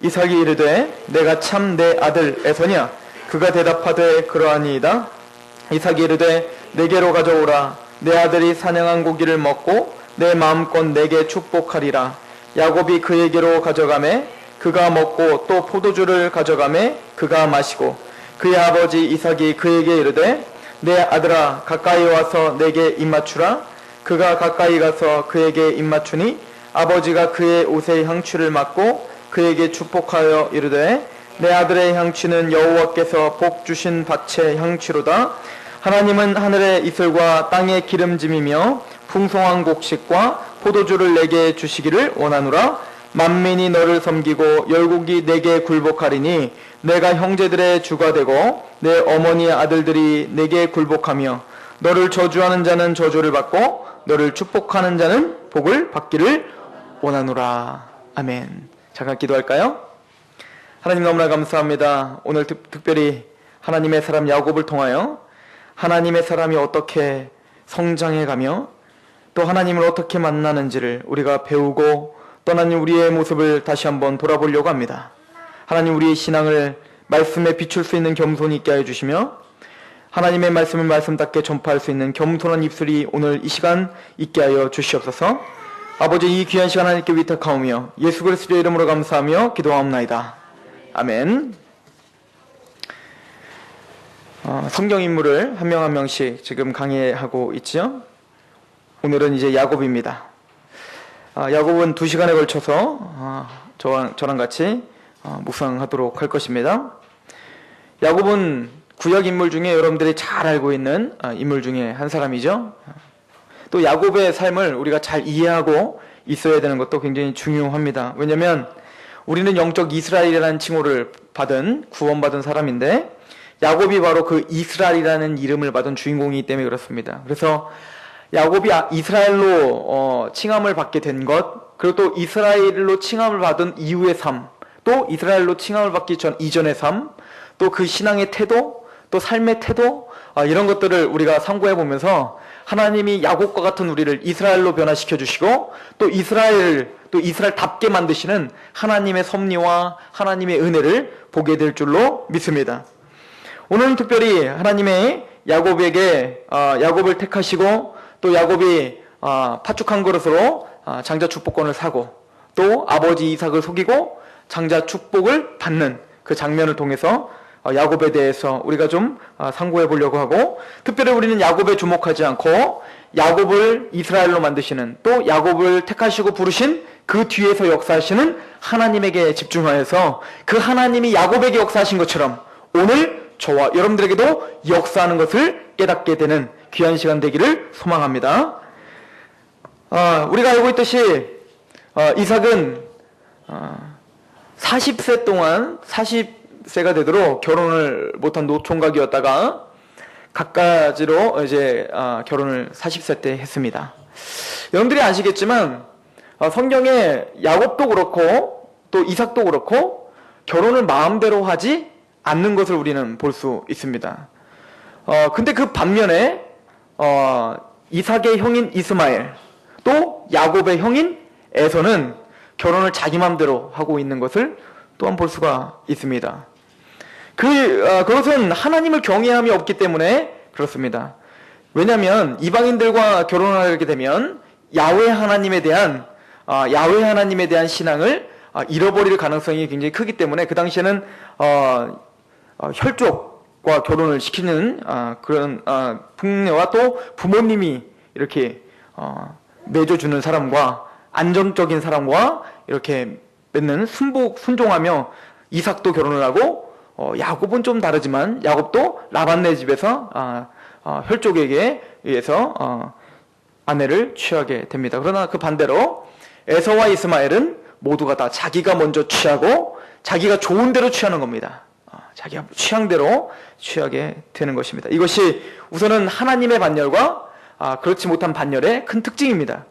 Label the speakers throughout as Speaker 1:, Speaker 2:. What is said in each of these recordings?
Speaker 1: 이삭이 이르되 내가 참 내 아들 에서냐? 그가 대답하되 그러하니이다. 이삭이 이르되 내게로 가져오라. 내 아들이 사냥한 고기를 먹고 내 마음껏 내게 축복하리라. 야곱이 그에게로 가져가매 그가 먹고 또 포도주를 가져가매 그가 마시고 그의 아버지 이삭이 그에게 이르되 내 아들아 가까이 와서 내게 입맞추라. 그가 가까이 가서 그에게 입맞추니 아버지가 그의 옷의 향취를 맡고 그에게 축복하여 이르되 내 아들의 향취는 여호와께서 복 주신 밭의 향취로다. 하나님은 하늘의 이슬과 땅의 기름짐이며 풍성한 곡식과 포도주를 내게 주시기를 원하노라. 만민이 너를 섬기고 열국이 내게 굴복하리니 내가 형제들의 주가 되고 내 어머니의 아들들이 내게 굴복하며 너를 저주하는 자는 저주를 받고 너를 축복하는 자는 복을 받기를 원하노라. 아멘. 잠깐 기도할까요? 하나님 너무나 감사합니다. 오늘 특별히 하나님의 사람 야곱을 통하여 하나님의 사람이 어떻게 성장해가며 또 하나님을 어떻게 만나는지를 우리가 배우고 또 하나님 우리의 모습을 다시 한번 돌아보려고 합니다. 하나님 우리의 신앙을 말씀에 비출 수 있는 겸손이 있게 하여 주시며 하나님의 말씀을 말씀답게 전파할 수 있는 겸손한 입술이 오늘 이 시간 있게 하여 주시옵소서. 아버지 이 귀한 시간 하나님께 위탁하오며 예수 그리스도의 이름으로 감사하며 기도하옵나이다. 아멘. 성경 인물을 한 명 한 명씩 지금 강의하고 있지요. 오늘은 이제 야곱입니다. 야곱은 2시간에 걸쳐서 저랑 같이 묵상하도록 할 것입니다. 야곱은 구약 인물 중에 여러분들이 잘 알고 있는 인물 중에 한 사람이죠. 또 야곱의 삶을 우리가 잘 이해하고 있어야 되는 것도 굉장히 중요합니다. 왜냐하면 우리는 영적 이스라엘이라는 칭호를 받은 구원받은 사람인데 야곱이 바로 그 이스라엘이라는 이름을 받은 주인공이기 때문에 그렇습니다. 그래서 야곱이 이스라엘로 칭함을 받게 된 것, 그리고 또 이스라엘로 칭함을 받은 이후의 삶, 또 이스라엘로 칭함을 받기 이전의 삶, 또 그 신앙의 태도, 또 삶의 태도, 이런 것들을 우리가 참고해 보면서 하나님이 야곱과 같은 우리를 이스라엘로 변화시켜 주시고 또 이스라엘답게 만드시는 하나님의 섭리와 하나님의 은혜를 보게 될 줄로 믿습니다. 오늘은 특별히 하나님의 야곱을 택하시고 또 야곱이 파축한 그릇으로 장자 축복권을 사고 또 아버지 이삭을 속이고 장자 축복을 받는 그 장면을 통해서 야곱에 대해서 우리가 좀 상고해 보려고 하고, 특별히 우리는 야곱에 주목하지 않고 야곱을 이스라엘로 만드시는 또 야곱을 택하시고 부르신 그 뒤에서 역사하시는 하나님에게 집중하여서 그 하나님이 야곱에게 역사하신 것처럼 오늘 저와 여러분들에게도 역사하는 것을 깨닫게 되는 귀한 시간 되기를 소망합니다. 우리가 알고 있듯이 이삭은 40세 동안 40세가 되도록 결혼을 못한 노총각이었다가 갖가지로 이제 결혼을 40세 때 했습니다. 여러분들이 아시겠지만 성경에 야곱도 그렇고 또 이삭도 그렇고 결혼을 마음대로 하지 않는 것을 우리는 볼 수 있습니다. 근데 그 반면에 이삭의 형인 이스마엘 또 야곱의 형인 에서는 결혼을 자기 마음대로 하고 있는 것을 또한 볼 수가 있습니다. 그것은 하나님을 경외함이 없기 때문에 그렇습니다. 왜냐하면 이방인들과 결혼을 하게 되면 야훼 하나님에 대한 신앙을 잃어버릴 가능성이 굉장히 크기 때문에 그 당시에는 혈족과 결혼을 시키는 그런 풍요와 또 부모님이 이렇게 내줘주는 사람과 안정적인 사람과 이렇게 맺는 순종하며 이삭도 결혼을 하고 야곱은 좀 다르지만 야곱도 라반네 집에서 혈족에게 의해서 아내를 취하게 됩니다. 그러나 그 반대로 에서와 이스마엘은 모두가 다 자기가 먼저 취하고 자기가 좋은 대로 취하는 겁니다. 자기가 취향대로 취하게 되는 것입니다. 이것이 우선은 하나님의 반열과 그렇지 못한 반열의 큰 특징입니다.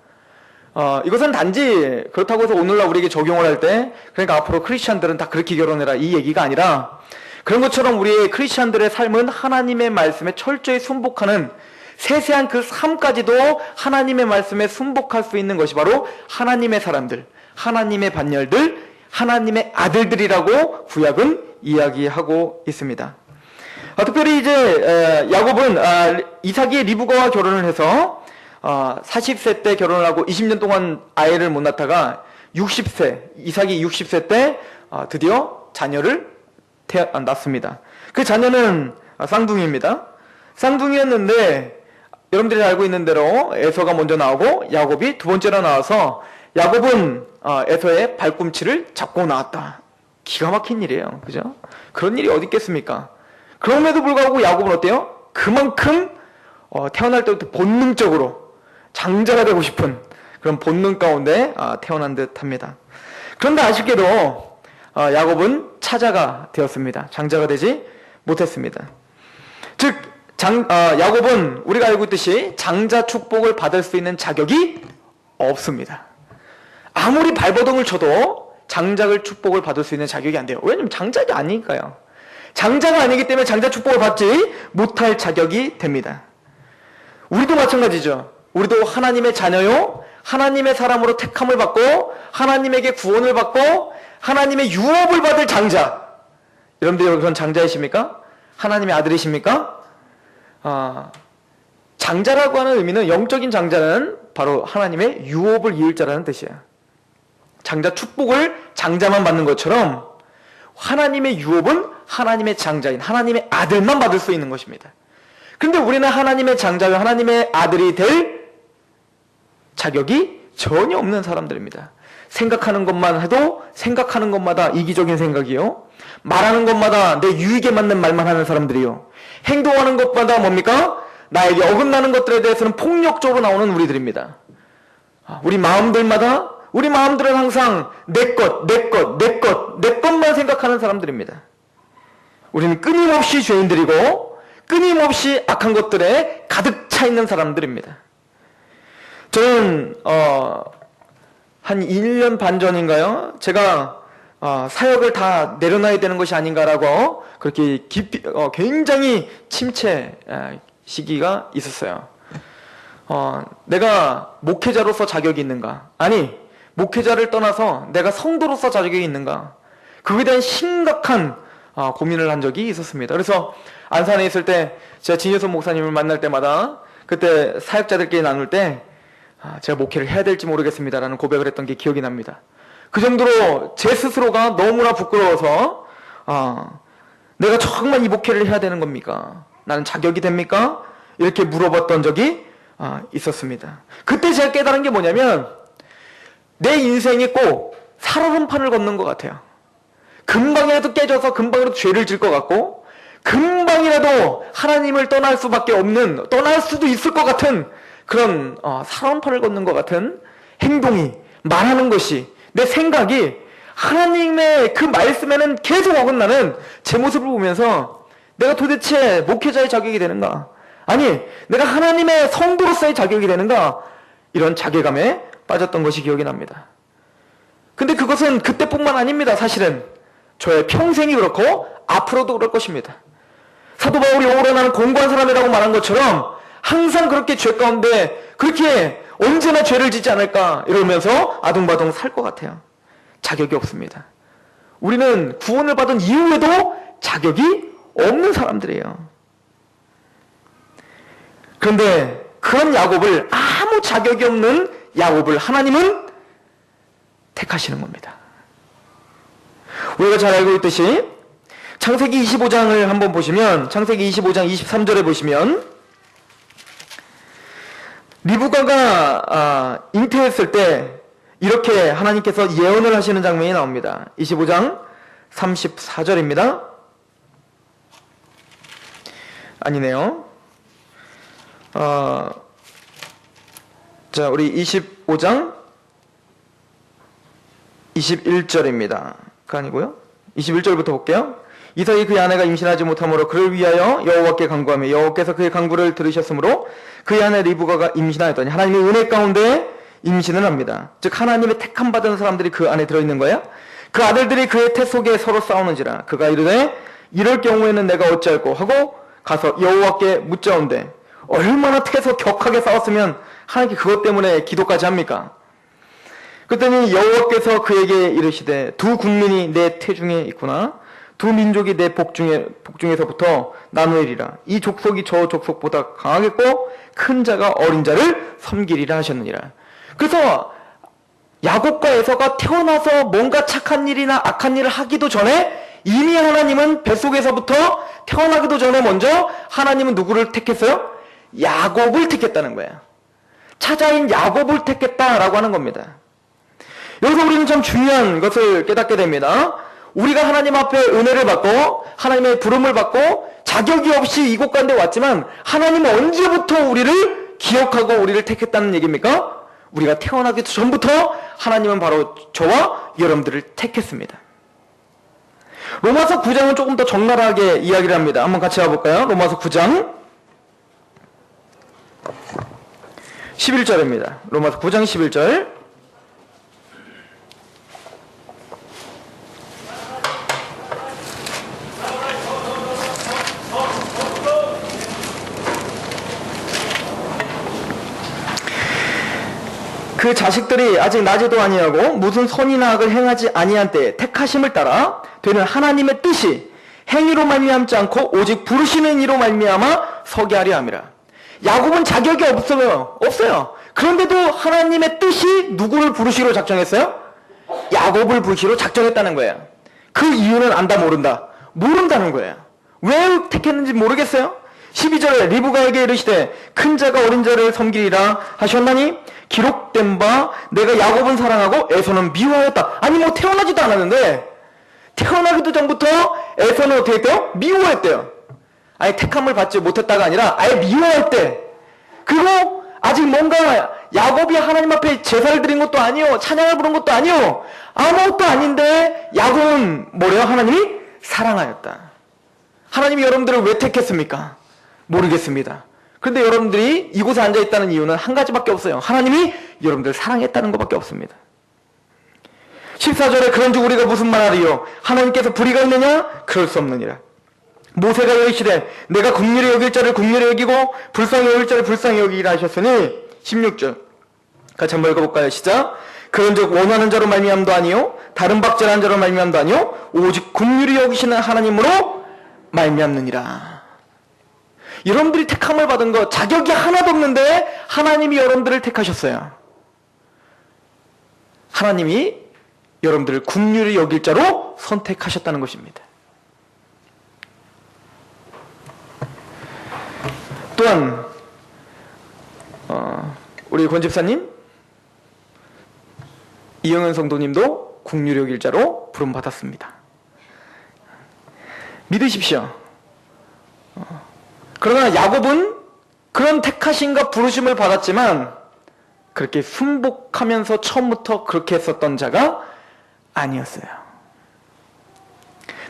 Speaker 1: 이것은 단지 그렇다고 해서 오늘날 우리에게 적용을 할 때 그러니까 앞으로 크리스찬들은 다 그렇게 결혼해라 이 얘기가 아니라 그런 것처럼 우리의 크리스찬들의 삶은 하나님의 말씀에 철저히 순복하는 세세한 그 삶까지도 하나님의 말씀에 순복할 수 있는 것이 바로 하나님의 사람들, 하나님의 반열들, 하나님의 아들들이라고 구약은 이야기하고 있습니다. 특별히 이제 야곱은 이삭이 리브가와 결혼을 해서 40세 때 결혼을 하고 20년 동안 아이를 못 낳다가 60세, 이삭이 60세 때 드디어 자녀를 낳습니다. 그 자녀는 쌍둥이입니다. 쌍둥이였는데 여러분들이 알고 있는 대로 에서가 먼저 나오고 야곱이 두 번째로 나와서 야곱은 에서의 발꿈치를 잡고 나왔다. 기가 막힌 일이에요. 그죠? 그런 일이 어디 있겠습니까? 그럼에도 불구하고 야곱은 어때요? 그만큼 태어날 때부터 본능적으로 장자가 되고 싶은 그런 본능 가운데 태어난 듯 합니다. 그런데 아쉽게도 야곱은 차자가 되었습니다. 장자가 되지 못했습니다. 즉 야곱은 우리가 알고 있듯이 장자 축복을 받을 수 있는 자격이 없습니다. 아무리 발버둥을 쳐도 장자를 축복을 받을 수 있는 자격이 안 돼요. 왜냐면 장자가 아니니까요. 장자가 아니기 때문에 장자 축복을 받지 못할 자격이 됩니다. 우리도 마찬가지죠. 우리도 하나님의 자녀요, 하나님의 사람으로 택함을 받고 하나님에게 구원을 받고 하나님의 유업을 받을 장자. 여러분들이 그런 장자이십니까? 하나님의 아들이십니까? 장자라고 하는 의미는, 영적인 장자는 바로 하나님의 유업을 이을 자라는 뜻이에요. 장자 축복을 장자만 받는 것처럼 하나님의 유업은 하나님의 장자인 하나님의 아들만 받을 수 있는 것입니다. 그런데 우리는 하나님의 장자요, 하나님의 아들이 될 자격이 전혀 없는 사람들입니다. 생각하는 것만 해도 생각하는 것마다 이기적인 생각이요, 말하는 것마다 내 유익에 맞는 말만 하는 사람들이요, 행동하는 것마다 뭡니까? 나에게 어긋나는 것들에 대해서는 폭력적으로 나오는 우리들입니다. 우리 마음들은 항상 내 것만 생각하는 사람들입니다. 우리는 끊임없이 죄인들이고 끊임없이 악한 것들에 가득 차 있는 사람들입니다. 저는 한 1년 반 전인가요? 제가 사역을 다 내려놔야 되는 것이 아닌가라고 그렇게 깊이 굉장히 침체 시기가 있었어요. 내가 목회자로서 자격이 있는가? 아니, 목회자를 떠나서 내가 성도로서 자격이 있는가? 그거에 대한 심각한 고민을 한 적이 있었습니다. 그래서 안산에 있을 때 제가 진효선 목사님을 만날 때마다 그때 사역자들끼리 나눌 때 제가 목회를 해야 될지 모르겠습니다라는 고백을 했던 게 기억이 납니다. 그 정도로 제 스스로가 너무나 부끄러워서 내가 정말 이 목회를 해야 되는 겁니까? 나는 자격이 됩니까? 이렇게 물어봤던 적이 있었습니다. 그때 제가 깨달은 게 뭐냐면 내 인생이 꼭 살얼음판을 걷는 것 같아요. 금방이라도 깨져서 금방이라도 죄를 질 것 같고 금방이라도 하나님을 떠날 수밖에 없는, 떠날 수도 있을 것 같은 그런 살얼음판을 걷는 것 같은 행동이, 말하는 것이, 내 생각이 하나님의 그 말씀에는 계속 어긋나는 제 모습을 보면서 내가 도대체 목회자의 자격이 되는가? 아니, 내가 하나님의 성도로서의 자격이 되는가? 이런 자괴감에 빠졌던 것이 기억이 납니다. 근데 그것은 그때뿐만 아닙니다. 사실은 저의 평생이 그렇고 앞으로도 그럴 것입니다. 사도 바울이 오래 공고한 사람이라고 말한 것처럼 항상 그렇게 죄 가운데 그렇게 언제나 죄를 짓지 않을까 이러면서 아둥바둥 살 것 같아요. 자격이 없습니다. 우리는 구원을 받은 이후에도 자격이 없는 사람들이에요. 그런데 그런 야곱을, 아무 자격이 없는 야곱을 하나님은 택하시는 겁니다. 우리가 잘 알고 있듯이 창세기 25장을 한번 보시면, 창세기 25장 23절에 보시면 리브가가 잉태했을 때 이렇게 하나님께서 예언을 하시는 장면이 나옵니다. 25장 34절입니다. 아니네요. 자, 우리 25장 21절입니다. 그 아니고요. 21절부터 볼게요. 이삭이 그의 아내가 임신하지 못하므로 그를 위하여 여호와께 간구하며 여호와께서 그의 간구를 들으셨으므로 그의 아내 리브가가 임신하였더니 하나님의 은혜 가운데 임신을 합니다. 즉 하나님의 택함 받은 사람들이 그 안에 들어있는 거야. 그 아들들이 그의 태 속에 서로 싸우는지라 그가 이르되 이럴 경우에는 내가 어찌할꼬 하고 가서 여호와께 묻자온대. 얼마나 태서 격하게 싸웠으면 하나님께 그것 때문에 기도까지 합니까? 그랬더니 여호와께서 그에게 이르시되 두 국민이 내 태중에 있구나. 두 민족이 내 복중에서부터 나누리라. 이 족속이 저 족속보다 강하겠고 큰 자가 어린 자를 섬기리라 하셨느니라. 그래서 야곱과 에서가 태어나서 뭔가 착한 일이나 악한 일을 하기도 전에 이미 하나님은 뱃속에서부터 태어나기도 전에 먼저 하나님은 누구를 택했어요? 야곱을 택했다는 거예요. 차자인 야곱을 택했다라고 하는 겁니다. 여기서 우리는 참 중요한 것을 깨닫게 됩니다. 우리가 하나님 앞에 은혜를 받고 하나님의 부름을 받고 자격이 없이 이곳 가운데 왔지만 하나님은 언제부터 우리를 기억하고 우리를 택했다는 얘기입니까? 우리가 태어나기 전부터 하나님은 바로 저와 여러분들을 택했습니다. 로마서 9장은 조금 더 적나라하게 이야기를 합니다. 한번 같이 가볼까요? 로마서 9장 11절입니다. 로마서 9장 11절. 그 자식들이 아직 나지도 아니하고 무슨 선이나 악을 행하지 아니한 때에 택하심을 따라 되는 하나님의 뜻이 행위로 말미암지 않고 오직 부르시는 이로 말미암아 서게 하려 함이라. 야곱은 자격이 없어요. 그런데도 하나님의 뜻이 누구를 부르시기로 작정했어요? 야곱을 부르시기로 작정했다는 거예요. 그 이유는 안다 모른다? 모른다는 거예요. 왜 택했는지 모르겠어요? 12절에 리브가에게 이르시되 큰 자가 어린 자를 섬기리라 하셨나니 기록된 바 내가 야곱은 사랑하고 에서는 미워하였다. 아니 뭐 태어나지도 않았는데 태어나기도 전부터 에서는 어떻게 했대요? 미워했대요. 아니 택함을 받지 못했다가 아니라 아예 미워했대. 그리고 아직 뭔가 야곱이 하나님 앞에 제사를 드린 것도 아니요, 찬양을 부른 것도 아니요, 아무것도 아닌데 야곱은 뭐래요? 하나님이 사랑하였다. 하나님이 여러분들을 왜 택했습니까? 모르겠습니다. 그런데 여러분들이 이곳에 앉아있다는 이유는 한 가지밖에 없어요. 하나님이 여러분들을 사랑했다는 것밖에 없습니다. 14절에 그런즉 우리가 무슨 말하리요? 하나님께서 불의가 있느냐? 그럴 수 없느니라. 모세가 이르시되 내가 긍휼히 여길 자를 긍휼히 여기고 불쌍히 여길 자를 불쌍히 여기라 하셨으니 16절 같이 한번 읽어볼까요? 시작. 그런즉 원하는 자로 말미암도 아니요 다른 박제한 자로 말미암도 아니요 오직 긍휼히 여기시는 하나님으로 말미암느니라. 여러분들이 택함을 받은 것 자격이 하나도 없는데 하나님이 여러분들을 택하셨어요. 하나님이 여러분들을 긍휼히 여길 자로 선택하셨다는 것입니다. 또한 우리 권 집사님, 이영은 성도님도 긍휼히 여길 자로 부름받았습니다. 믿으십시오. 그러나 야곱은 그런 택하심과 부르심을 받았지만 그렇게 순복하면서 처음부터 그렇게 했었던 자가 아니었어요.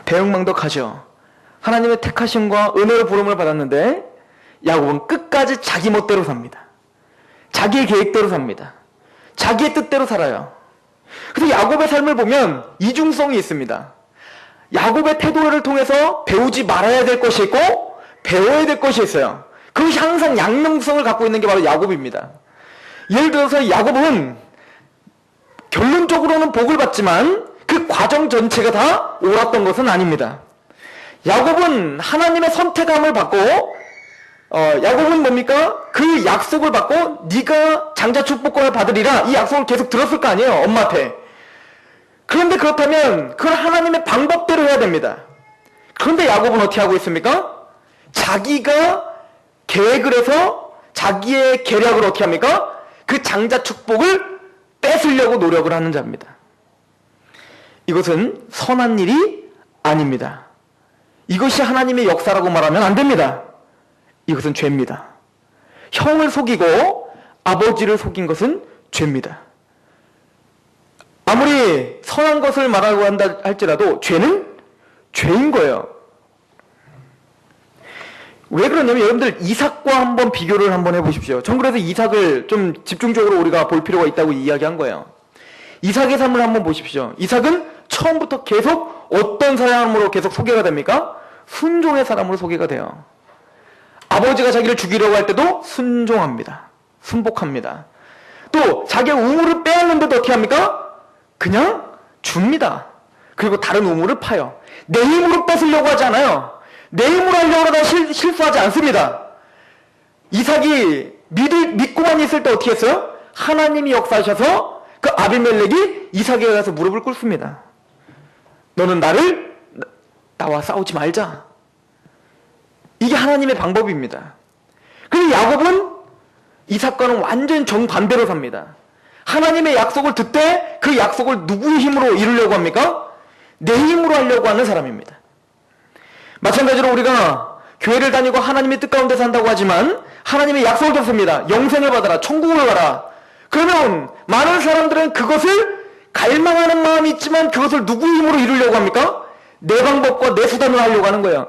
Speaker 1: 배은망덕하죠. 하나님의 택하심과 은혜로 부름을 받았는데 야곱은 끝까지 자기 멋대로 삽니다. 자기의 계획대로 삽니다. 자기의 뜻대로 살아요. 그래서 야곱의 삶을 보면 이중성이 있습니다. 야곱의 태도를 통해서 배우지 말아야 될 것이 있고 배워야 될 것이 있어요. 그것이 항상 양면성을 갖고 있는 게 바로 야곱입니다. 예를 들어서 야곱은 결론적으로는 복을 받지만 그 과정 전체가 다 옳았던 것은 아닙니다. 야곱은 하나님의 선택함을 받고 야곱은 뭡니까? 그 약속을 받고 네가 장자 축복권을 받으리라 이 약속을 계속 들었을 거 아니에요, 엄마한테. 그런데 그렇다면 그걸 하나님의 방법대로 해야 됩니다. 그런데 야곱은 어떻게 하고 있습니까? 자기가 계획을 해서 자기의 계략을 어떻게 합니까? 그 장자 축복을 뺏으려고 노력을 하는 자입니다. 이것은 선한 일이 아닙니다. 이것이 하나님의 역사라고 말하면 안 됩니다. 이것은 죄입니다. 형을 속이고 아버지를 속인 것은 죄입니다. 아무리 선한 것을 말하고 한다 할지라도 죄는 죄인 거예요. 왜 그러냐면 여러분들 이삭과 한번 비교를 한번 해보십시오. 전 그래서 이삭을 좀 집중적으로 우리가 볼 필요가 있다고 이야기한 거예요. 이삭의 삶을 한번 보십시오. 이삭은 처음부터 계속 어떤 사람으로 계속 소개가 됩니까? 순종의 사람으로 소개가 돼요. 아버지가 자기를 죽이려고 할 때도 순종합니다. 순복합니다. 또 자기의 우물을 빼앗는데도 어떻게 합니까? 그냥 줍니다. 그리고 다른 우물을 파요. 내 힘으로 뺏으려고 하지 않아요. 내 힘으로 하려고 하다 실수하지 않습니다. 이삭이 믿고만 있을 때 어떻게 했어요? 하나님이 역사하셔서 그 아비멜렉이 이삭에게 가서 무릎을 꿇습니다. 너는 나와 싸우지 말자. 이게 하나님의 방법입니다. 그리고 야곱은 이삭과는 완전 정반대로 삽니다. 하나님의 약속을 듣되 그 약속을 누구의 힘으로 이루려고 합니까? 내 힘으로 하려고 하는 사람입니다. 마찬가지로 우리가 교회를 다니고 하나님의 뜻 가운데 산다고 하지만 하나님의 약속을 듣습니다. 영생을 받아라. 천국을 가라. 그러면 많은 사람들은 그것을 갈망하는 마음이 있지만 그것을 누구의 힘으로 이루려고 합니까? 내 방법과 내 수단으로 하려고 하는 거예요.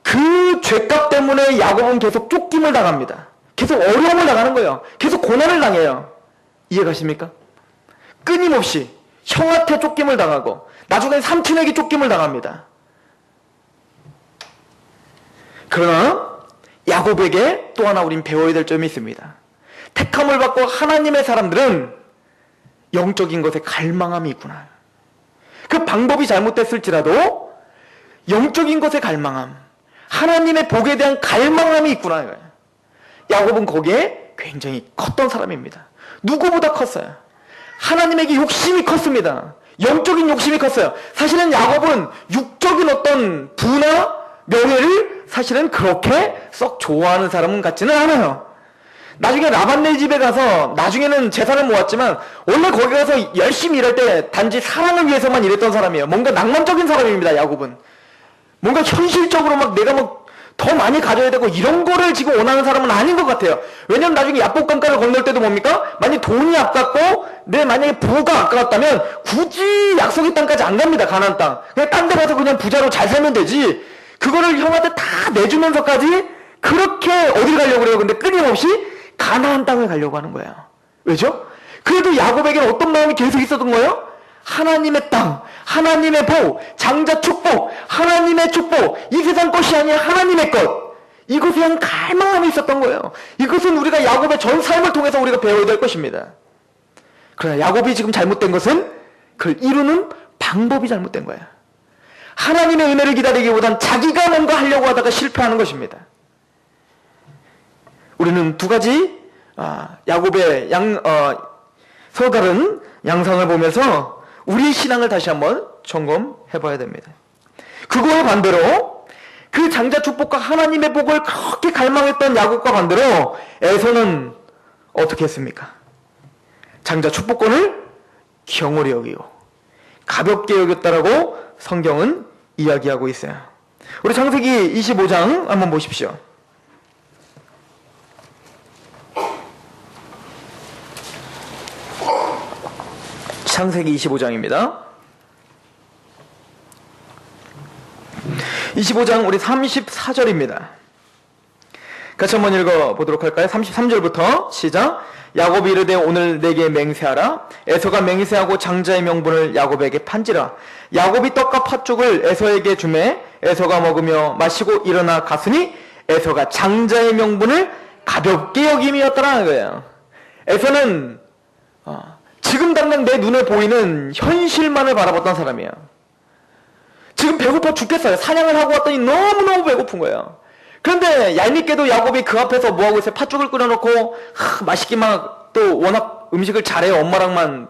Speaker 1: 그 죄값 때문에 야곱은 계속 쫓김을 당합니다. 계속 어려움을 당하는 거예요. 계속 고난을 당해요. 이해가십니까? 끊임없이 형한테 쫓김을 당하고 나중에 삼촌에게 쫓김을 당합니다. 그러나 야곱에게 또 하나 우린 배워야 될 점이 있습니다. 택함을 받고 하나님의 사람들은 영적인 것에 갈망함이 있구나. 그 방법이 잘못됐을지라도 영적인 것에 갈망함, 하나님의 복에 대한 갈망함이 있구나. 야곱은 거기에 굉장히 컸던 사람입니다. 누구보다 컸어요. 하나님에게 욕심이 컸습니다. 영적인 욕심이 컸어요. 사실은 야곱은 육적인 어떤 부나 명예를 사실은 그렇게 썩 좋아하는 사람은 같지는 않아요. 나중에 라반네 집에 가서 나중에는 재산을 모았지만 원래 거기 가서 열심히 일할 때 단지 사랑을 위해서만 일했던 사람이에요. 뭔가 낭만적인 사람입니다. 야곱은 뭔가 현실적으로 막 내가 막 더 많이 가져야 되고 이런 거를 지금 원하는 사람은 아닌 것 같아요. 왜냐면 나중에 야복강가를 건널 때도 뭡니까? 만약에 돈이 아깝고 내 만약에 부가 아까웠다면 굳이 약속의 땅까지 안 갑니다. 가나안 땅. 그냥 딴 데 가서 그냥 부자로 잘 살면 되지. 그거를 형한테 다 내주면서까지 그렇게 어딜 가려고 그래요. 근데 끊임없이 가나안 땅을 가려고 하는 거예요. 왜죠? 그래도 야곱에게는 어떤 마음이 계속 있었던 거예요? 하나님의 땅, 하나님의 복, 장자 축복, 하나님의 축복, 이 세상 것이 아니라 하나님의 것. 이것에 대한 갈망함이 있었던 거예요. 이것은 우리가 야곱의 전 삶을 통해서 우리가 배워야 될 것입니다. 그러나 야곱이 지금 잘못된 것은 그걸 이루는 방법이 잘못된 거예요. 하나님의 은혜를 기다리기보단 자기가 뭔가 하려고 하다가 실패하는 것입니다. 우리는 두 가지 야곱의 서로 다른 양상을 보면서 우리의 신앙을 다시 한번 점검해 봐야 됩니다. 그거에 반대로 그 장자 축복과 하나님의 복을 그렇게 갈망했던 야곱과 반대로 에서는 어떻게 했습니까? 장자 축복권을 경홀히 여기고 가볍게 여겼다라고 성경은 이야기하고 있어요. 우리 창세기 25장 한번 보십시오. 창세기 25장입니다. 25장 우리 34절입니다. 같이 한번 읽어보도록 할까요? 33절부터 시작. 야곱이 이르되 오늘 내게 맹세하라. 에서가 맹세하고 장자의 명분을 야곱에게 판지라. 야곱이 떡과 팥죽을 에서에게 주매 에서가 먹으며 마시고 일어나 갔으니 에서가 장자의 명분을 가볍게 여김이었더라는 거예요. 에서는 지금 당장 내 눈에 보이는 현실만을 바라봤던 사람이에요. 지금 배고파 죽겠어요. 사냥을 하고 왔더니 너무너무 배고픈 거예요. 그런데 얄밉게도 야곱이 그 앞에서 뭐하고 있어요? 팥죽을 끓여놓고 맛있게 막 또 워낙 음식을 잘해요. 엄마랑만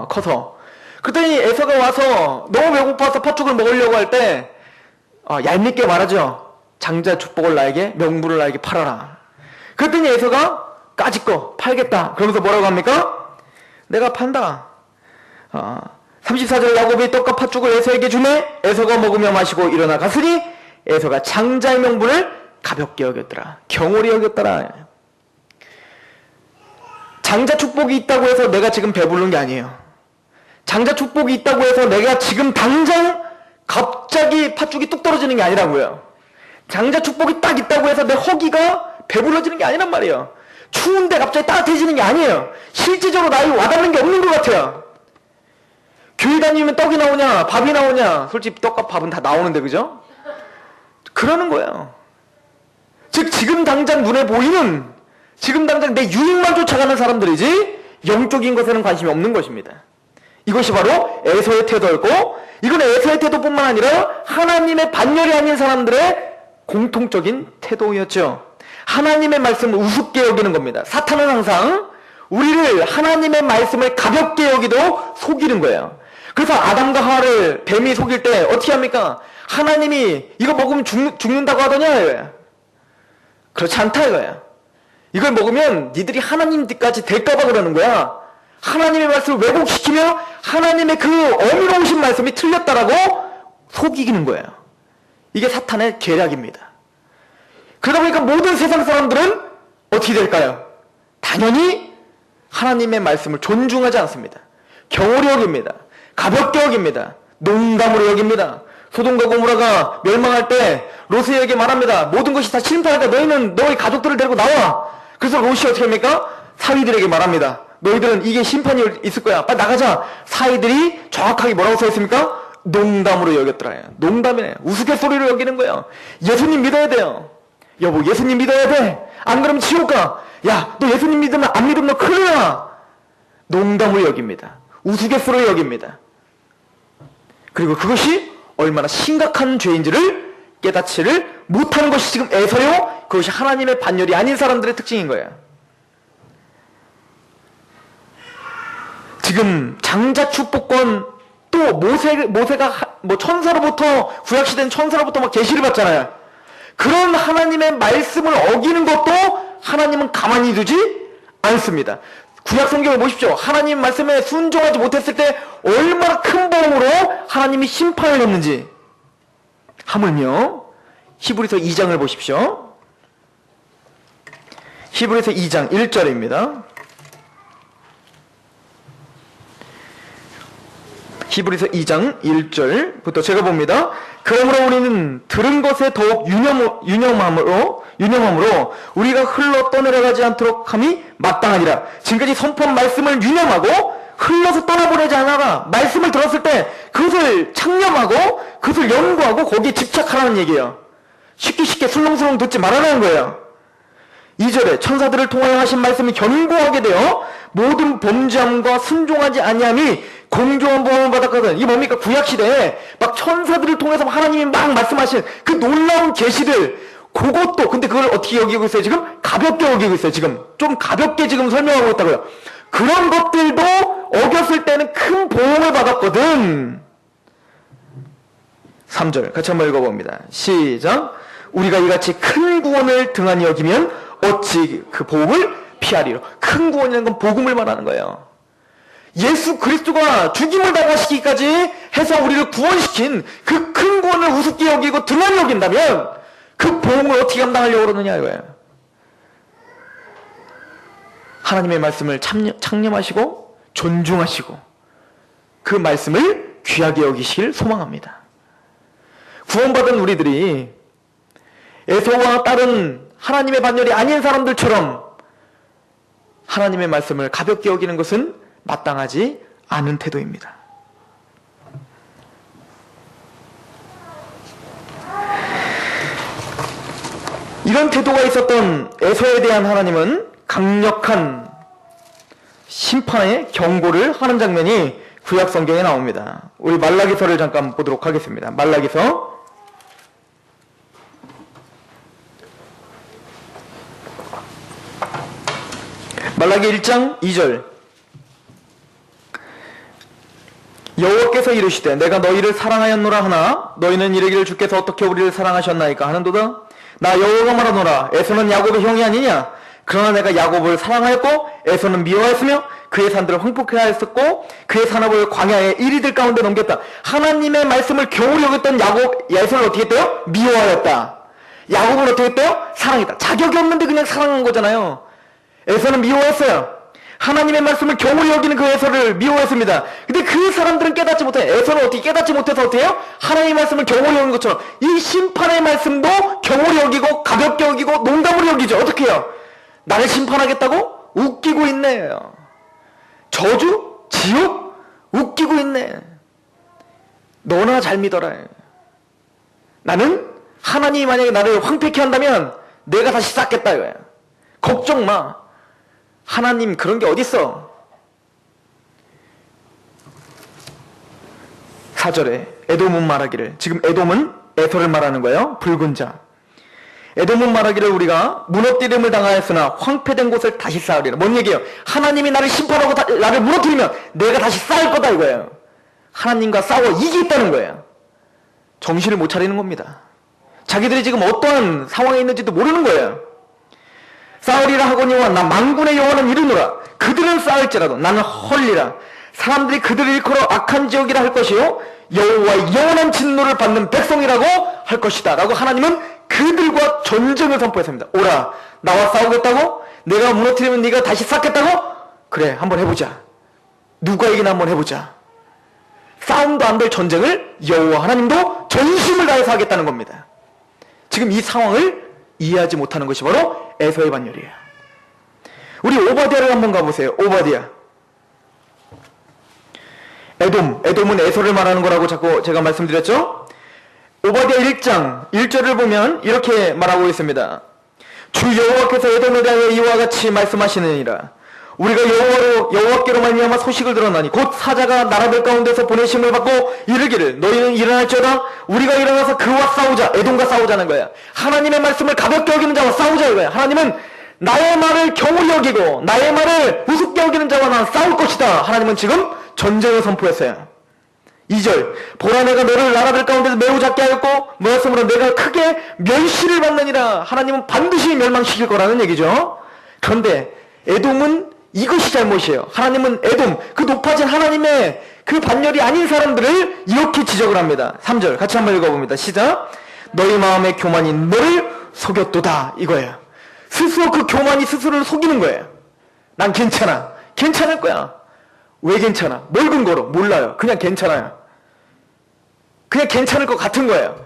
Speaker 1: 커서. 그랬더니 에서가 와서 너무 배고파서 팥죽을 먹으려고 할 때 얄밉게 말하죠. 장자 축복을 나에게, 명분을 나에게 팔아라. 그랬더니 에서가 까짓거 팔겠다. 그러면서 뭐라고 합니까? 내가 판다. 34절 야곱이 떡과 팥죽을 에서에게 주매 에서가 먹으며 마시고 일어나 갔으니 에서가 장자의 명분을 가볍게 여겼더라. 경홀히 여겼더라. 장자 축복이 있다고 해서 내가 지금 배부른 게 아니에요. 장자 축복이 있다고 해서 내가 지금 당장 갑자기 팥죽이 뚝 떨어지는 게 아니라고요. 장자 축복이 딱 있다고 해서 내 허기가 배불러지는 게 아니란 말이에요. 추운데 갑자기 따뜻해지는 게 아니에요. 실질적으로 나에게 와닿는 게 없는 것 같아요. 교회 다니면 떡이 나오냐 밥이 나오냐. 솔직히 떡과 밥은 다 나오는데 그죠? 그러는 거예요. 즉 지금 당장 눈에 보이는 지금 당장 내 유익만 쫓아가는 사람들이지 영적인 것에는 관심이 없는 것입니다. 이것이 바로 에서의 태도였고, 이건 에서의 태도뿐만 아니라 하나님의 반열이 아닌 사람들의 공통적인 태도였죠. 하나님의 말씀을 우습게 여기는 겁니다. 사탄은 항상 우리를 하나님의 말씀을 가볍게 여기도 속이는 거예요. 그래서 아담과 하와를 뱀이 속일 때 어떻게 합니까? 하나님이 이거 먹으면 죽는다고 하더냐 이거야. 그렇지 않다 이거야. 이걸 먹으면 니들이 하나님까지 될까봐 그러는 거야. 하나님의 말씀을 왜곡시키며 하나님의 그 어미로우신 말씀이 틀렸다라고 속이는 거예요. 이게 사탄의 계략입니다. 그러다 보니까 모든 세상 사람들은 어떻게 될까요? 당연히 하나님의 말씀을 존중하지 않습니다. 경홀히 여깁니다. 가볍게 여깁니다. 농담으로 여깁니다. 소돔과 고모라가 멸망할 때 롯에게 말합니다. 모든 것이 다 침탈하니까 너희는 너희 가족들을 데리고 나와. 그래서 롯이 어떻게 합니까? 사위들에게 말합니다. 너희들은 이게 심판이 있을 거야. 빨리 나가자. 사위들이 정확하게 뭐라고 써있습니까? 농담으로 여겼더라. 농담이네. 우스갯소리로 여기는 거예요. 예수님 믿어야 돼요. 여보, 예수님 믿어야 돼. 안 그러면 지옥 가. 야, 너 예수님 믿으면 안 믿으면 너 큰일 나. 농담으로 여깁니다. 우스갯소리로 여깁니다. 그리고 그것이 얼마나 심각한 죄인지를 깨닫지를 못하는 것이 지금 에서요. 그것이 하나님의 반열이 아닌 사람들의 특징인 거예요. 지금 장자 축복권 또 모세가 뭐 천사로부터 구약시대는 천사로부터 막 계시를 받잖아요. 그런 하나님의 말씀을 어기는 것도 하나님은 가만히 두지 않습니다. 구약 성경을 보십시오. 하나님 말씀에 순종하지 못했을 때 얼마나 큰 보험으로 하나님이 심판을 했는지. 하물며 히브리서 2장을 보십시오. 히브리서 2장 1절입니다. 히브리서 2장 1절부터 제가 봅니다. 그러므로 우리는 들은 것에 더욱 유념함으로 우리가 흘러 떠내려가지 않도록 함이 마땅하니라. 지금까지 선포한 말씀을 유념하고 흘러서 떠나보내지 않아라. 말씀을 들었을 때 그것을 창념하고 그것을 연구하고 거기에 집착하라는 얘기예요. 쉽게 술렁술렁 듣지 말아라는 거예요. 2절에 천사들을 통하여 하신 말씀이 견고하게 되어 모든 범죄함과 순종하지 아니함이 공정한 보험을 받았거든. 이게 뭡니까? 구약시대에 막 천사들을 통해서 하나님이 막 말씀하신 그 놀라운 계시들, 그것도 근데 그걸 어떻게 여기고 있어요? 지금 가볍게 여기고 있어요. 지금 좀 가볍게 지금 설명하고 있다고요. 그런 것들도 어겼을 때는 큰 보험을 받았거든. 3절 같이 한번 읽어봅니다. 시작. 우리가 이같이 큰 구원을 등한히 여기면 어찌 그 복음을 피하리로. 큰 구원이라는 건 복음을 말하는 거예요. 예수 그리스도가 죽임을 당하시기까지 해서 우리를 구원시킨 그 큰 구원을 우습게 여기고 등한히 여긴다면 그 복음을 어떻게 감당하려고 그러느냐 이거예요. 하나님의 말씀을 창념하시고 존중하시고 그 말씀을 귀하게 여기시길 소망합니다. 구원받은 우리들이 에서와 다른 하나님의 반열이 아닌 사람들처럼 하나님의 말씀을 가볍게 여기는 것은 마땅하지 않은 태도입니다. 이런 태도가 있었던 에서에 대한 하나님은 강력한 심판의 경고를 하는 장면이 구약 성경에 나옵니다. 우리 말라기서를 잠깐 보도록 하겠습니다. 말라기서 말라기 1장 2절. 여호와께서 이르시되 내가 너희를 사랑하였노라 하나 너희는 이르기를 주께서 어떻게 우리를 사랑하셨나이까 하는도다. 나 여호와가 말하노라 에서는 야곱의 형이 아니냐. 그러나 내가 야곱을 사랑하였고 에서는 미워하였으며 그의 산들을 황폐케 하였었고 그의 산업을 광야의 이리들 가운데 넘겼다. 하나님의 말씀을 경홀히 여겼던 에서를 어떻게 했대요? 미워하였다. 야곱은 어떻게 했대요? 사랑했다. 자격이 없는데 그냥 사랑한 거잖아요. 에서는 미워했어요. 하나님의 말씀을 경홀히 여기는 그 에서를 미워했습니다. 근데 그 사람들은 깨닫지 못해. 에서는 어떻게 깨닫지 못해서 어떻게 해요? 하나님의 말씀을 경홀히 여기는 것처럼 이 심판의 말씀도 경홀히 여기고 가볍게 여기고 농담으로 여기죠. 어떻게 해요? 나를 심판하겠다고? 웃기고 있네요. 저주? 지옥? 웃기고 있네. 너나 잘 믿어라. 나는 하나님이 만약에 나를 황폐케 한다면 내가 다시 쌓겠다 이거야. 걱정 마. 하나님 그런 게 어딨어. 4절에 에돔은 말하기를, 지금 에돔은 에서를 말하는 거예요. 붉은 자. 에돔은 말하기를 우리가 무너뜨림을 당하였으나 황폐된 곳을 다시 쌓으리라. 뭔 얘기예요? 하나님이 나를 심판하고 나를 무너뜨리면 내가 다시 쌓을 거다 이거예요. 하나님과 싸워 이기겠다는 거예요. 정신을 못 차리는 겁니다. 자기들이 지금 어떠한 상황에 있는지도 모르는 거예요. 쌓으리라 하거니와 나 만군의 여호와는 이르노라. 그들은 쌓을지라도 나는 헐리라. 사람들이 그들을 일컬어 악한 지역이라 할 것이요 여호와의 영원한 진노를 받는 백성이라고 할 것이다 라고 하나님은 그들과 전쟁을 선포했습니다. 오라, 나와 싸우겠다고? 내가 무너뜨리면 네가 다시 쌓겠다고? 그래, 한번 해보자. 누가 이기나 한번 해보자. 싸움도 안 될 전쟁을 여호와 하나님도 전심을 다해서 하겠다는 겁니다. 지금 이 상황을 이해하지 못하는 것이 바로 에서의 반열이에요. 우리 오바댜를 한번 가보세요. 오바댜. 에돔은 에서를 말하는 거라고 자꾸 제가 말씀드렸죠? 오바댜 1장 1절을 보면 이렇게 말하고 있습니다. 주 여호와께서 에돔에 대하여 이와 같이 말씀하시느니라. 우리가 여호와께로 말미암아 소식을 들었나니 곧 사자가 나라들 가운데서 보내심을 받고 이르기를 너희는 일어날지어다 우리가 일어나서 그와 싸우자. 에돔과 싸우자는 거야. 하나님의 말씀을 가볍게 여기는 자와 싸우자 이거야. 하나님은 나의 말을 경홀히 여기고 나의 말을 우습게 여기는 자와 나는 싸울 것이다. 하나님은 지금 전쟁을 선포했어요. 2절 보라 내가 너를 나라들 가운데서 매우 작게 하였고 모였으므로 내가 크게 멸시를 받느니라. 하나님은 반드시 멸망시킬 거라는 얘기죠. 그런데 에돔은 이것이 잘못이에요. 하나님은 에돔, 그 높아진 하나님의 그 반열이 아닌 사람들을 이렇게 지적을 합니다. 3절 같이 한번 읽어봅니다. 시작. 너희 마음의 교만이 너를 속였도다 이거예요. 스스로 그 교만이 스스로를 속이는 거예요. 난 괜찮아. 괜찮을 거야. 왜 괜찮아? 뭘 근거로? 몰라요. 그냥 괜찮아요. 그냥 괜찮을 것 같은 거예요.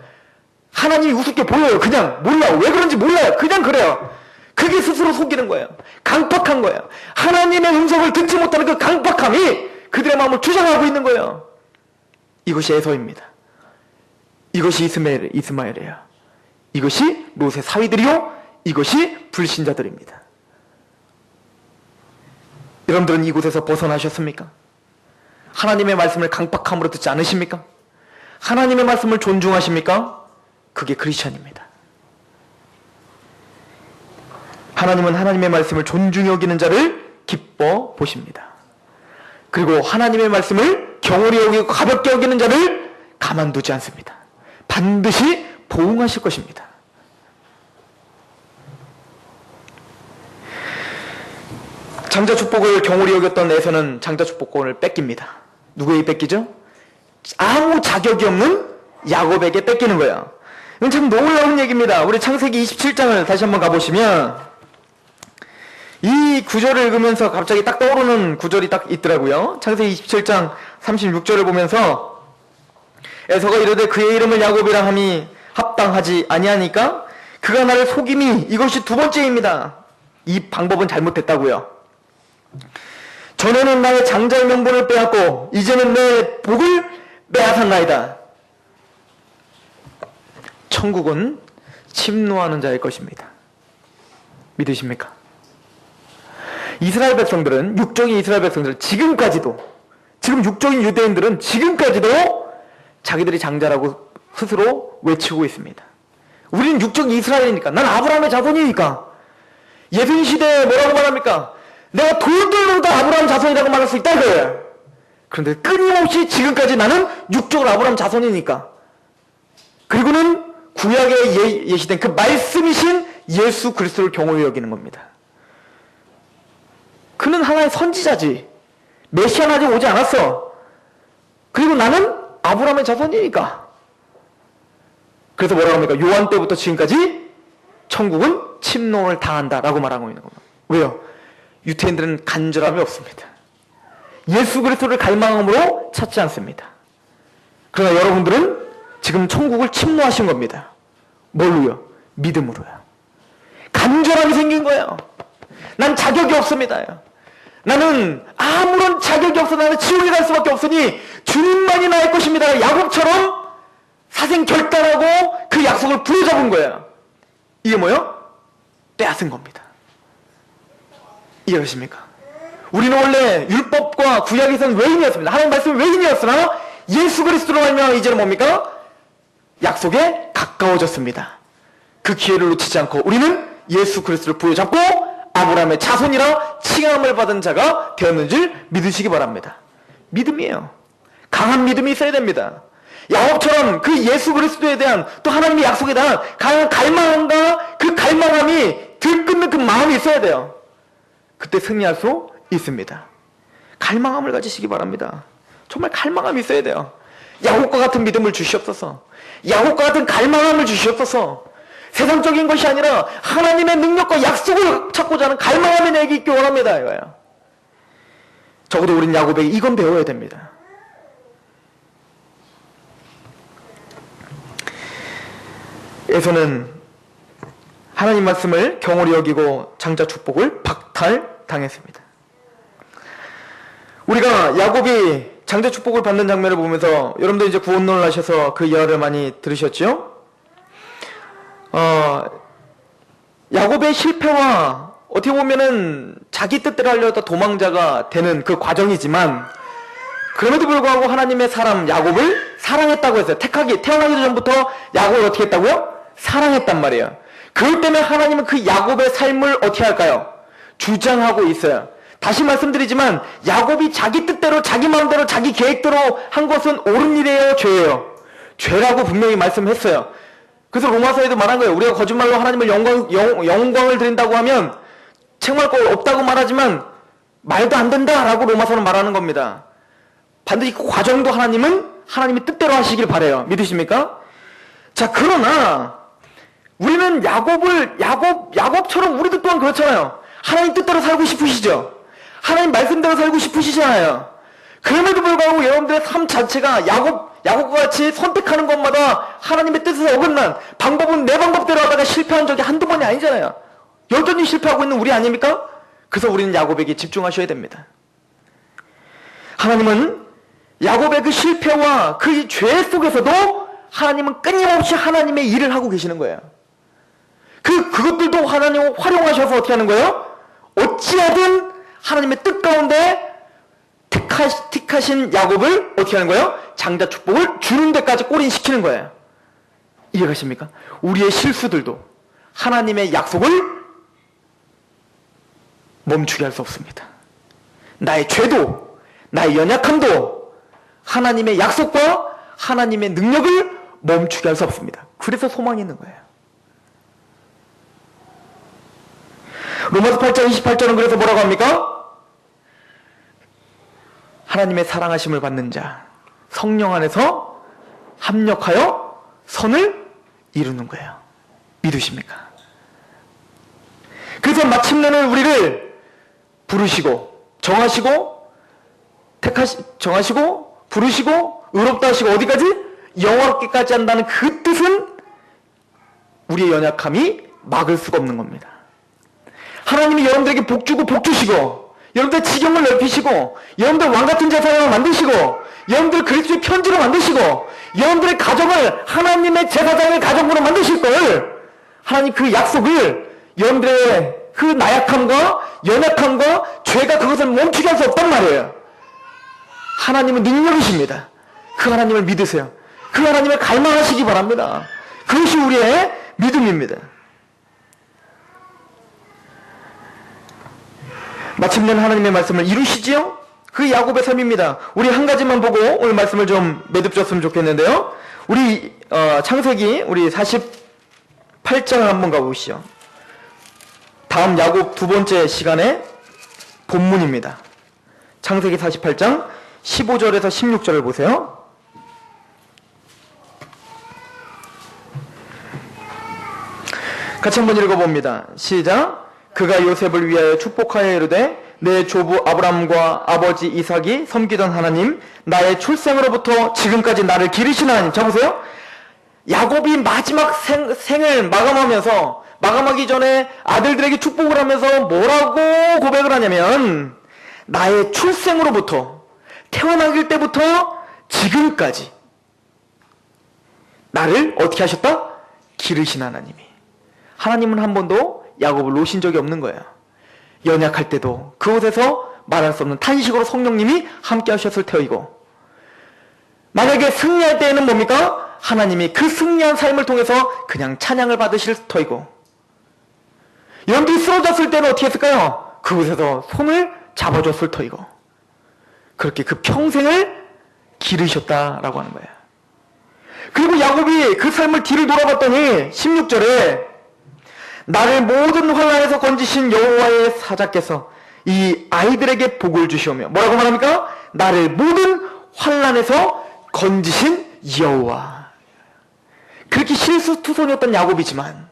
Speaker 1: 하나님이 우습게 보여요. 그냥 몰라요. 왜 그런지 몰라요. 그냥 그래요. 그게 스스로 속이는 거예요. 강팍한 거예요. 하나님의 음성을 듣지 못하는 그 강팍함이 그들의 마음을 주장하고 있는 거예요. 이것이 에서입니다. 이것이 이스마엘이에요. 이것이 롯의 사위들이요. 이것이 불신자들입니다. 여러분들은 이곳에서 벗어나셨습니까? 하나님의 말씀을 강팍함으로 듣지 않으십니까? 하나님의 말씀을 존중하십니까? 그게 크리스천입니다. 하나님은 하나님의 말씀을 존중히 여기는 자를 기뻐 보십니다. 그리고 하나님의 말씀을 경홀히 여기고 가볍게 여기는 자를 가만두지 않습니다. 반드시 보응하실 것입니다. 장자 축복을 경홀히 여겼던 에서는 장자 축복권을 뺏깁니다. 누구에게 뺏기죠? 아무 자격이 없는 야곱에게 뺏기는 거예요. 이건 참 놀라운 얘기입니다. 우리 창세기 27장을 다시 한번 가보시면 이 구절을 읽으면서 갑자기 딱 떠오르는 구절이 딱 있더라고요. 창세기 27장 36절을 보면서 에서가 이르되 그의 이름을 야곱이라 함이 합당하지 아니하니까 그가 나를 속임이 이것이 두 번째입니다. 이 방법은 잘못됐다고요. 전에는 나의 장자의 명분을 빼앗고 이제는 내 복을 빼앗았나이다. 천국은 침노하는 자의 것입니다. 믿으십니까? 이스라엘 백성들은, 육적인 이스라엘 백성들은 지금 육적인 유대인들은 지금까지도 자기들이 장자라고 스스로 외치고 있습니다. 우리는 육적인 이스라엘이니까, 난 아브라함의 자손이니까. 예수시대에 뭐라고 말합니까? 내가 돌들로 다 아브라함 자손이라고 말할 수 있다 이거예요. 그런데 끊임없이 지금까지 나는 육적으로 아브라함 자손이니까. 그리고는 구약에 예시된 그 말씀이신 예수 그리스도를 경홀히 여기는 겁니다. 그는 하나의 선지자지. 메시아는 아직 오지 않았어. 그리고 나는 아브라함의 자손이니까. 그래서 뭐라고 합니까? 요한 때부터 지금까지 천국은 침노를 당한다라고 말하고 있는 겁니다. 왜요? 유태인들은 간절함이 없습니다. 예수 그리스도를 갈망함으로 찾지 않습니다. 그러나 여러분들은 지금 천국을 침노하신 겁니다. 뭘로요? 믿음으로요. 간절함이 생긴 거예요. 난 자격이 없습니다. 나는 아무런 자격이 없어. 나는 지옥에 갈 수밖에 없으니 주님만이 나의 것입니다. 야곱처럼 사생 결단하고 그 약속을 부여잡은 거예요. 이게 뭐예요? 빼앗은 겁니다. 이해하십니까? 우리는 원래 율법과 구약에서는 외인이었습니다. 하나님 말씀은 외인이었으나 예수 그리스도로 말미암아 이제는 뭡니까? 약속에 가까워졌습니다. 그 기회를 놓치지 않고 우리는 예수 그리스도를 부여잡고 아브라함의 자손이라 칭함을 받은 자가 되었는 줄 믿으시기 바랍니다. 믿음이에요. 강한 믿음이 있어야 됩니다. 야곱처럼 그 예수 그리스도에 대한 또 하나님의 약속에 대한 강한 갈망과 그 갈망함이 들끓는 그 마음이 있어야 돼요. 그때 승리할 수 있습니다. 갈망함을 가지시기 바랍니다. 정말 갈망함이 있어야 돼요. 야곱과 같은 믿음을 주시옵소서. 야곱과 같은 갈망함을 주시옵소서. 세상적인 것이 아니라 하나님의 능력과 약속을 찾고자 하는 갈망함이 내게 있기 원합니다. 이거예요. 적어도 우린 야곱에게 이건 배워야 됩니다. 에서는 하나님 말씀을 경홀히 여기고 장자 축복을 박탈당했습니다. 우리가 야곱이 장자 축복을 받는 장면을 보면서 여러분들 이제 구원론을 하셔서 그 이야기를 많이 들으셨죠? 야곱의 실패와 어떻게 보면은 자기 뜻대로 하려다 도망자가 되는 그 과정이지만 그럼에도 불구하고 하나님의 사람 야곱을 사랑했다고 했어요. 태어나기도 전부터 야곱을 어떻게 했다고요? 사랑했단 말이에요. 그럴 때문에 하나님은 그 야곱의 삶을 어떻게 할까요? 주장하고 있어요. 다시 말씀드리지만 야곱이 자기 뜻대로 자기 마음대로 자기 계획대로 한 것은 옳은 일이에요? 죄예요? 죄라고 분명히 말씀했어요. 그래서 로마서에도 말한 거예요. 우리가 거짓말로 하나님을 영광을 드린다고 하면 책망할 거 없다고 말하지만 말도 안 된다라고 로마서는 말하는 겁니다. 반드시 그 과정도 하나님의 뜻대로 하시길 바라요. 믿으십니까? 자, 그러나 우리는 야곱처럼 우리도 또한 그렇잖아요. 하나님 뜻대로 살고 싶으시죠? 하나님 말씀대로 살고 싶으시잖아요. 그럼에도 불구하고 여러분들의 삶 자체가 야곱과 같이 선택하는 것마다 하나님의 뜻에서 어긋난 방법은 내 방법대로 하다가 실패한 적이 한두 번이 아니잖아요. 여전히 실패하고 있는 우리 아닙니까? 그래서 우리는 야곱에게 집중하셔야 됩니다. 하나님은 야곱의 그 실패와 그 죄 속에서도 하나님은 끊임없이 하나님의 일을 하고 계시는 거예요. 그것들도 하나님을 활용하셔서 어떻게 하는 거예요? 어찌하든 하나님의 뜻 가운데 택하신 야곱을 어떻게 하는 거예요? 장자 축복을 주는 데까지 꼬린시키는 거예요. 이해가십니까? 우리의 실수들도 하나님의 약속을 멈추게 할 수 없습니다. 나의 죄도 나의 연약함도 하나님의 약속과 하나님의 능력을 멈추게 할 수 없습니다. 그래서 소망이 있는 거예요. 로마서 8장 28절은 그래서 뭐라고 합니까? 하나님의 사랑하심을 받는 자 성령 안에서 합력하여 선을 이루는 거예요. 믿으십니까? 그래서 마침내는 우리를 부르시고 정하시고 부르시고 의롭다 하시고 어디까지? 영원하게까지 한다는 그 뜻은 우리의 연약함이 막을 수가 없는 겁니다. 하나님이 여러분들에게 복 주고 복 주시고 여러분들 지경을 넓히시고 여러분들 왕같은 제사장을 만드시고 여러분들 그리스도의 편지로 만드시고 여러분들의 가정을 하나님의 제사장의 가정으로 만드실 걸 하나님 그 약속을 여러분들의 그 나약함과 연약함과 죄가 그것을 멈추게 할 수 없단 말이에요. 하나님은 능력이십니다. 그 하나님을 믿으세요. 그 하나님을 갈망하시기 바랍니다. 그것이 우리의 믿음입니다. 마침내는 하나님의 말씀을 이루시지요? 그 야곱의 삶입니다. 우리 한 가지만 보고 오늘 말씀을 좀 매듭졌으면 좋겠는데요. 우리 창세기 우리 48장을 한번 가보시죠. 다음 야곱 두 번째 시간의 본문입니다. 창세기 48장 15절에서 16절을 보세요. 같이 한번 읽어봅니다. 시작. 그가 요셉을 위하여 축복하여 이르되 내 조부 아브람과 아버지 이삭이 섬기던 하나님 나의 출생으로부터 지금까지 나를 기르신 하나님. 자 보세요. 야곱이 마지막 생을 마감하기 전에 아들들에게 축복을 하면서 뭐라고 고백을 하냐면 나의 출생으로부터 태어나길 때부터 지금까지 나를 어떻게 하셨다? 기르신 하나님이. 하나님은 한 번도 야곱을 놓으신 적이 없는 거예요. 연약할 때도 그곳에서 말할 수 없는 탄식으로 성령님이 함께 하셨을 터이고 만약에 승리할 때에는 뭡니까? 하나님이 그 승리한 삶을 통해서 그냥 찬양을 받으실 터이고, 여러분들이 쓰러졌을 때는 어떻게 했을까요? 그곳에서 손을 잡아줬을 터이고, 그렇게 그 평생을 기르셨다라고 하는 거예요. 그리고 야곱이 그 삶을 뒤를 돌아봤더니 16절에 나를 모든 환난에서 건지신 여호와의 사자께서 이 아이들에게 복을 주시오며, 뭐라고 말합니까? 나를 모든 환난에서 건지신 여호와. 그렇게 실수투성이었던 야곱이지만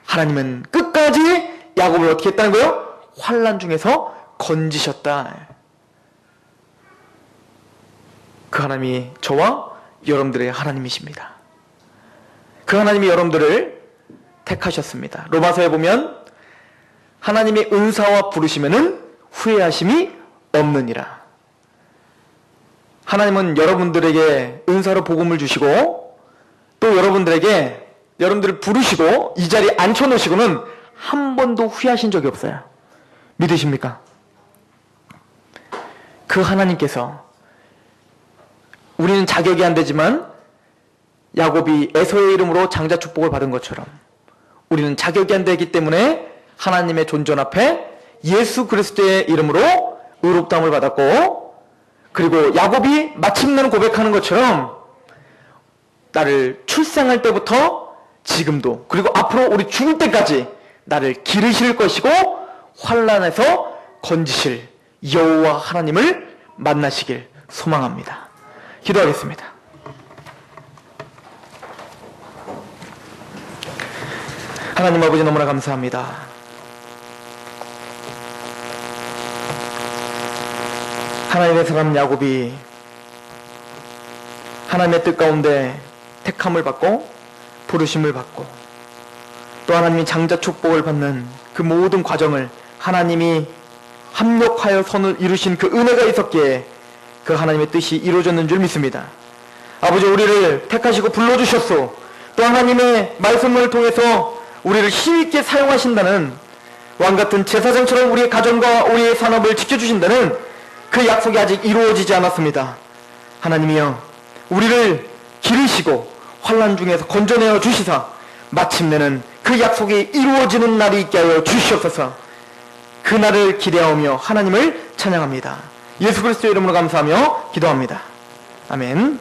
Speaker 1: 하나님은 끝까지 야곱을 어떻게 했다는 거예요? 환난 중에서 건지셨다. 그 하나님이 저와 여러분들의 하나님이십니다. 그 하나님이 여러분들을 택하셨습니다. 로마서에 보면 하나님의 은사와 부르시면은 후회하심이 없느니라. 하나님은 여러분들에게 은사로 복음을 주시고 또 여러분들을 부르시고 이 자리에 앉혀놓으시고는 한 번도 후회하신 적이 없어요. 믿으십니까? 그 하나님께서, 우리는 자격이 안 되지만 야곱이 에서의 이름으로 장자 축복을 받은 것처럼 우리는 자격이 안 되기 때문에 하나님의 존전 앞에 예수 그리스도의 이름으로 의롭다함을 받았고, 그리고 야곱이 마침내는 고백하는 것처럼 나를 출생할 때부터 지금도 그리고 앞으로 우리 죽을 때까지 나를 기르실 것이고 환난에서 건지실 여호와 하나님을 만나시길 소망합니다. 기도하겠습니다. 하나님 아버지, 너무나 감사합니다. 하나님의 사람 야곱이 하나님의 뜻 가운데 택함을 받고 부르심을 받고 또 하나님이 장자 축복을 받는 그 모든 과정을 하나님이 합력하여 선을 이루신 그 은혜가 있었기에 그 하나님의 뜻이 이루어졌는 줄 믿습니다. 아버지, 우리를 택하시고 불러주셨소. 또 하나님의 말씀을 통해서 우리를 힘있게 사용하신다는, 왕같은 제사장처럼 우리의 가정과 우리의 산업을 지켜주신다는 그 약속이 아직 이루어지지 않았습니다. 하나님이여, 우리를 기르시고 환난 중에서 건져내어 주시사 마침내는 그 약속이 이루어지는 날이 있게 하여 주시옵소서. 그 날을 기대하며 하나님을 찬양합니다. 예수 그리스도의 이름으로 감사하며 기도합니다. 아멘.